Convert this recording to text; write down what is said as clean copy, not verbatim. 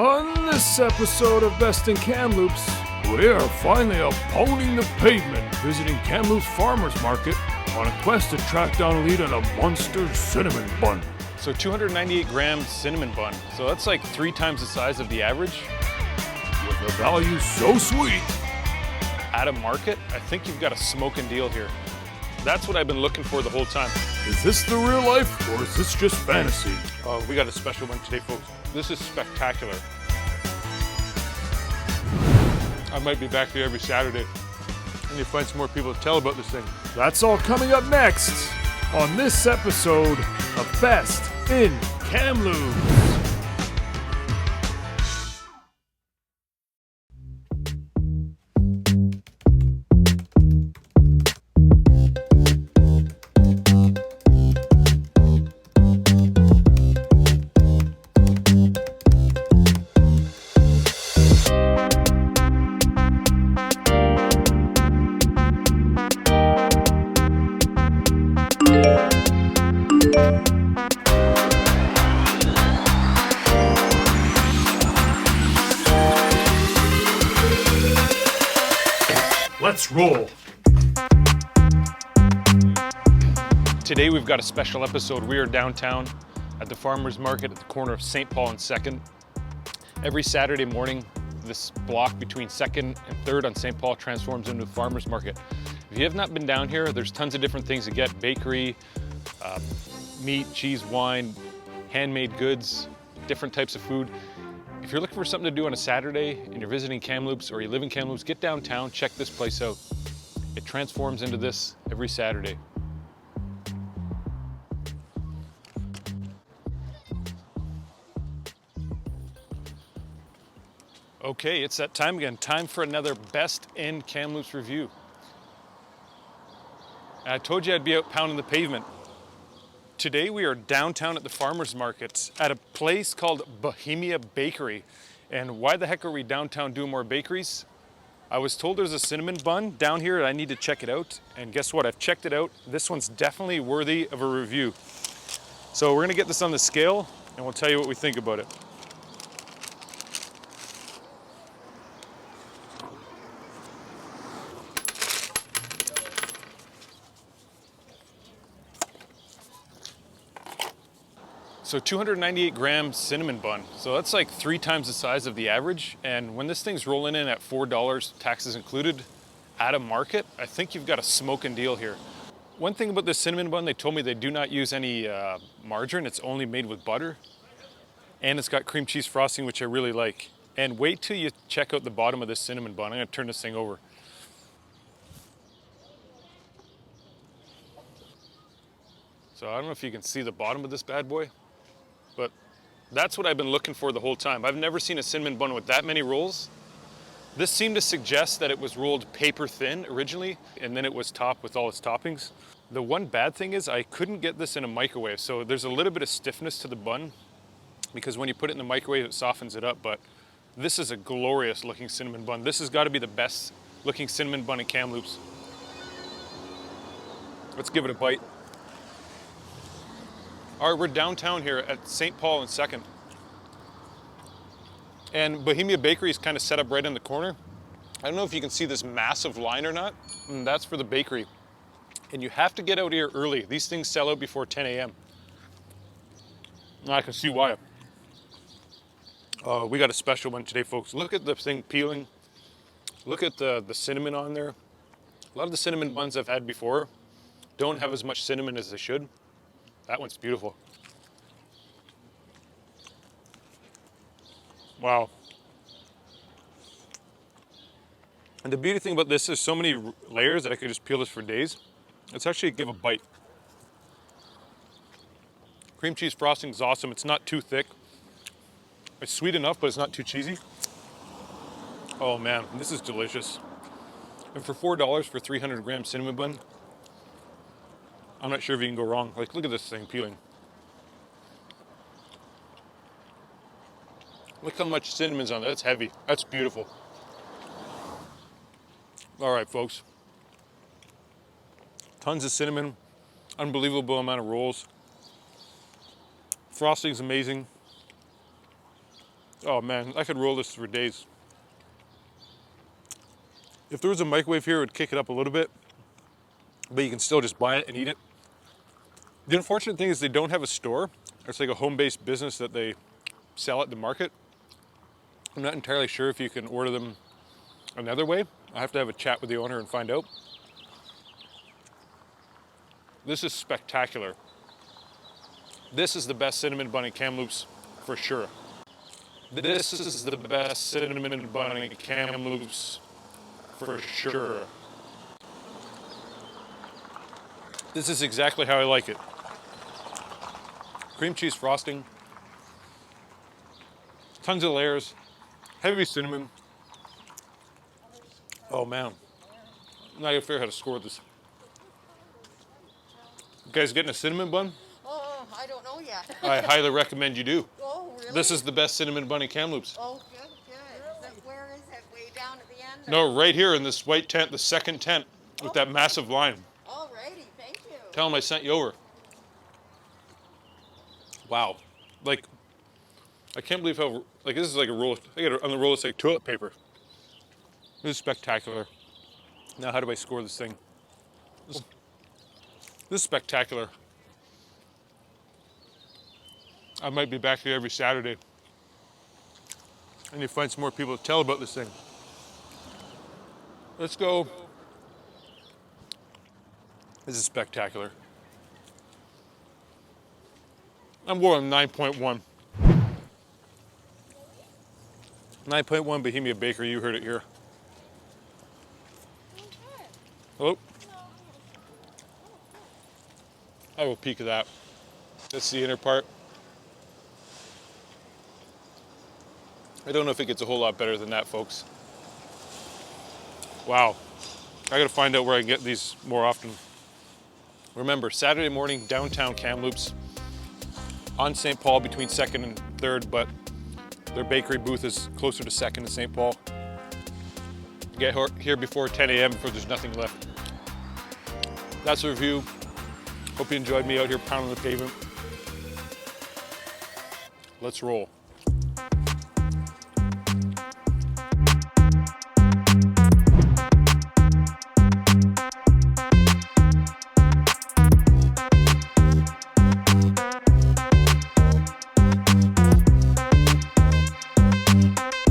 On this episode of Best in Kamloops, we are finally pounding the pavement, visiting Kamloops Farmers Market on a quest to track down a lead on a monster cinnamon bun. So 298 gram cinnamon bun. So that's like 3 times the size of the average. With a value so sweet. At a market, I think you've got a smoking deal here. That's what I've been looking for the whole time. Is this the real life or is this just fantasy? We got a special one today, folks. This is spectacular. I might be back here every Saturday. I need to find some more people to tell about this thing. That's all coming up next on this episode of Best in Kamloops. Let's roll. Today we've got a special episode. We are downtown at the farmers market at the corner of St. Paul and 2nd. Every Saturday morning, this block between 2nd and 3rd on St. Paul transforms into a farmers market. If you have not been down here, there's tons of different things to get. Bakery, meat, cheese, wine, handmade goods, different types of food. If you're looking for something to do on a Saturday and you're visiting Kamloops or you live in Kamloops, get downtown, check this place out. It transforms into this every Saturday. Okay, it's that time again. Time for another Best in Kamloops review. I told you I'd be out pounding the pavement. Today we are downtown at the farmers market at a place called Bohemia Bakery. And why the heck are we downtown doing more bakeries? I was told there's a cinnamon bun down here and I need to check it out. And guess what? I've checked it out. This one's definitely worthy of a review. So we're gonna get this on the scale and we'll tell you what we think about it. So 298 gram cinnamon bun. So that's like 3 times the size of the average. And when this thing's rolling in at $4, taxes included, at a market, I think you've got a smoking deal here. One thing about this cinnamon bun, they told me they do not use any margarine. It's only made with butter. And it's got cream cheese frosting, which I really like. And wait till you check out the bottom of this cinnamon bun. I'm gonna turn this thing over. So I don't know if you can see the bottom of this bad boy, but that's what I've been looking for the whole time. I've never seen a cinnamon bun with that many rolls. This seemed to suggest that it was rolled paper thin originally, and then it was topped with all its toppings. The one bad thing is I couldn't get this in a microwave, so there's a little bit of stiffness to the bun because when you put it in the microwave, it softens it up, but this is a glorious looking cinnamon bun. This has got to be the best looking cinnamon bun in Kamloops. Let's give it a bite. All right, we're downtown here at St. Paul and 2nd. And Bohemia Bakery is kind of set up right in the corner. I don't know if you can see this massive line or not. And that's for the bakery. And you have to get out here early. These things sell out before 10 a.m. I can see why. We got a special one today, folks. Look at the thing peeling. Look at the cinnamon on there. A lot of the cinnamon buns I've had before don't have as much cinnamon as they should. That one's beautiful. Wow. And the beauty thing about this is so many layers that I could just peel this for days. Let's actually give a bite. Cream cheese frosting is awesome. It's not too thick. It's sweet enough, but it's not too cheesy. Oh man, this is delicious. And for $4 for 300 gram cinnamon bun, I'm not sure if you can go wrong. Like, look at this thing peeling. Look how much cinnamon's on that. That's heavy. That's beautiful. All right, folks. Tons of cinnamon, unbelievable amount of rolls. Frosting's amazing. Oh man, I could roll this for days. If there was a microwave here, it would kick it up a little bit, but you can still just buy it and eat it. The unfortunate thing is they don't have a store. It's like a home-based business that they sell at the market. I'm not entirely sure if you can order them another way. I have to have a chat with the owner and find out. This is spectacular. This is the best cinnamon bun in Kamloops for sure. This is the best cinnamon bun in Kamloops for sure. This is exactly how I like it. Cream cheese frosting, tons of layers, heavy cinnamon. Oh man, I'm not even sure how to score this. You guys getting a cinnamon bun? Oh, I don't know yet. I highly recommend you do. Oh, really? This is the best cinnamon bun in Kamloops. Oh, good, good. Where is it? Way down at the end? No, right here in this white tent, the second tent, with that massive line. Alrighty, thank you. Tell them I sent you over. Wow. Like, I can't believe how, like, this is like a roll, I got it on the roll, it's like toilet paper. This is spectacular. Now, how do I score this thing? This is spectacular. I might be back here every Saturday. I need to find some more people to tell about this thing. Let's go. This is spectacular. I'm going 9.1. 9.1 Bohemia Bakery, you heard it here. Hello? I will peek at that. That's the inner part. I don't know if it gets a whole lot better than that, folks. Wow. I gotta find out where I can get these more often. Remember, Saturday morning, downtown Kamloops, on St. Paul between 2nd and 3rd, but their bakery booth is closer to 2nd and St. Paul. Get here before 10 a.m. before there's nothing left. That's the review. Hope you enjoyed me out here pounding the pavement. Let's roll.